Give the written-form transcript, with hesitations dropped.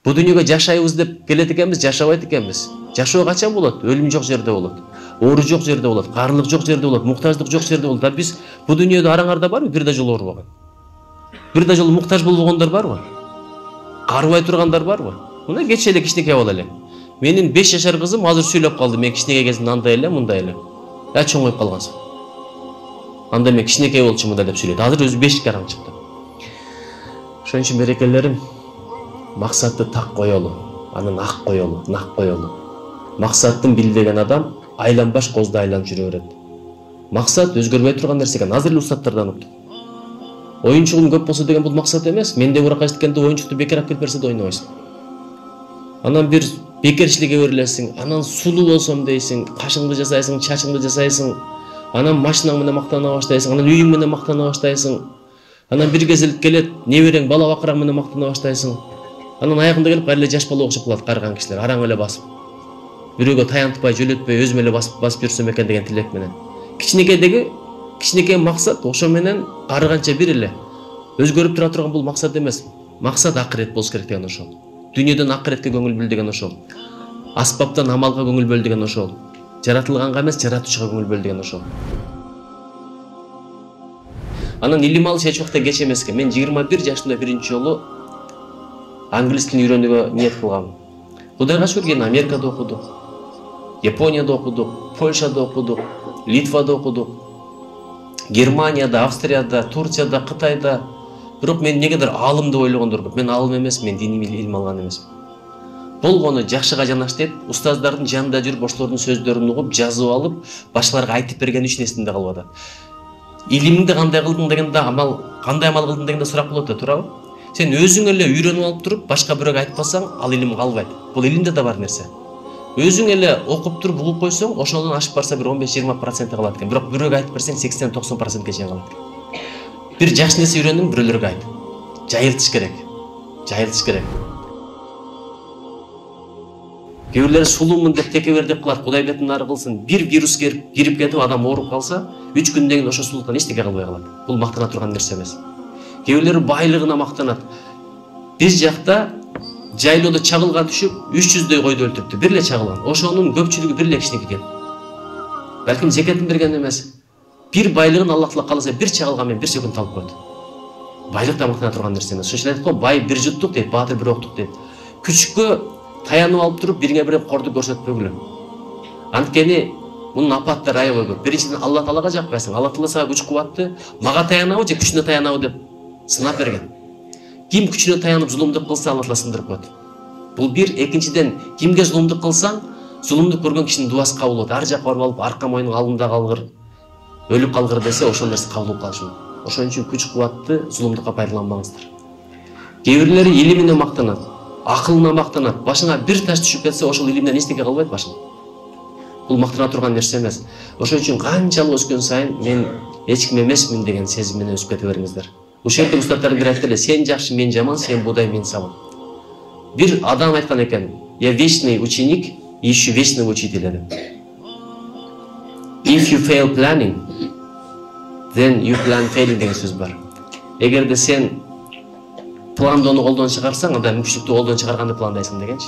Бу дүйнөгө жашайбыз деп келет экенбиз, жашабайт экенбиз. Жашоо качан болот? Өлүм жок жерде болот. Оору жок жерде болот, карылык жок жерде болот, муктаждык жок жерде болот. Биз бу дүйнөдө араңарда барбы бир да жолу оорубаган? Бир да жолу муктаж болбогондор барбы? Карыбай тургандар барбы? Мына кечээ эле кичинекей бала эле. Менин 5 жашар кызым азыр сүйлөп калды. Мен кичинекей кезимде андай эле, мындай эле. Чоңоюп калгансың. Анда мен кичинекей болчумун мындай деп сүйлөйт. Азыр өзү 5 жарым чыкты. Ошон үчүн берекелерим, максатты так коелу, анан ак коелу, нак коелу. Максаттын билбеген адам айланбаш козду айланып жүрө берет. Максат өзгөрбөй турган нерсе экен. Азыр эле устаттардан уктук. Оюнчугум көп болсо деген бул максат эмес. Менде бурака эстегенде оюнчукту бекер алып келип берсе да ойнобойсуң. Анан бир бекерчиликке берилесиң, анан сулуу болсом дейсиң, кашыңды жасайсың, чачыңды жасайсың, анан машинаң менен мактана баштайсың, анан үйүң менен мактана баштайсың. Анан бир кезелип келет, неберең бала бакыраң менен мактана баштайсың. Анан аягында келип кайра эле жаш бала окшоп калат карыган кишилер, араң эле басып. Бирөөгө таянтпай, жөлөтпөй, өзүм эле басып жүрсөм экен деген тилек менен. Кичинекей максат ошо менен карыганча бир эле. Өзгөрүп тура турган бул максат эмес. Максат акырет болуш керек деген ошол. Дүйнөдөн акыретке көңүл бөл деген ошол. Аспаптан амалга көңүл бөл деген ошол. Жаратылганга эмес, жаратуучуга көңүл бөл деген ошол. Анан илим алыш эч убакта кеч эмес экен. Мен 21 жашымда биринчи жолу англис тилин үйрөнүүгө ниет кылгам. Кудайга шүгүр кийин Америкада окудук, Японияда окудук, Польшада окудук, Литвада окудук, Германияда, Австрияда, Турцияда, Кытайда. Бирок мен негедир аалым деп ойлогондор көп. Мен аалым эмес, мен диний илим алган эмесмин. Болгону жакшыга жанаш деп, устаздардын жанында жүрүп, ошолордун сөздөрүн угуп, жазып алып, башкаларга айтып берген үчүн эсимде калбады. Илимиңди кандай кылдың дегенде кандай амал кылдың дегенде сурак болот да, туурабы? Сен өзүң эле үйрөнүп алып туруп, башка бирөөгө айтпасаң, ал илим калбайт. Бул илимде да бар нерсе. Өзүң эле окуп туруп угуп койсоң, ошондон ашып барса бир 15-20% калат экен. Бирок бирөөгө айтып берсең 80-90%ге чейин калат экен. Бир жакшы нерсе үйрөндүң, бирөөлөргө айт. Жайылтыш керек. Жайылтыш керек. Кээбирлер сулуумун деп текебер деп кылат, Кудай бетин нары кылсын. Бир вирус кирип кетип адам ооруп калса, 3 күндөн кийин ошо сулуктан эчтеке калбай калат. Бул мактана турган нерсе эмес. Кээбирлер байлыгына мактанат. Биз жакта жайлоодо чагылга түшүп 300дөй койду өлтүрүптү. Бир эле чагылган. Ошонун көпчүлүгү бир эле кичинекей экен. Балким зекетін берген эмес. Бир байлыгын Аллах Таала кааласа бир чагылган менен 1 секунд алып коет. Байлык да мактана турган нерсе эмес. Ошол айтып бай бир жуттук дейт, баатыр бир октук дейт. Күчкө таянып алып туруп бириңе бире корду көрсөтпөгүлө. Анткени мунун апаттары аябай көп. Биринчиден Алла Таалага жакпайсың. Алла Таала сага күч кубатты, мага таянабы же күчүнө таянабы деп сынап берген. Ким күчүнө таянып зулумдук кылса, Алла Таала сындырып коет. Бул бир. Экинчиден, кимге зулумдук кылсаң, зулумдук көргөн кишинин дуасы кабыл болот. Ар жакка барып алып, арка моюнуң алында калгыр, өлүп калгыр десе, ошол нерсе кабыл болуп калышы мүмкүн. Ошон үчүн күч кубатты зулумдукка пайдаланбаңыздар. Кээбирлери илимине мактанат, акылына мактанат. Башыңа бир таш түшүп кетсе, ошол илимден эчтеке калбайт башың. Бул мактана турган нерсе эмес. Ошон үчүн канчалык өскөн сайын мен эч ким эмесмин деген сезим менен өсүп кете бериңиздер. Ушул жерде устаттардын бири айтты эле, сен жакшы, мен жаман, сен будай, мен сабын. Бир адам айткан экен, я вечный ученик, ищу вечного учителя деп. If you fail planning, then you plan failing деген сөз бар. Эгерде сен пландоону колдон чыгарсаң, анда мүмкүнчүлүктү колдон чыгарганды пландайсың дегенчи.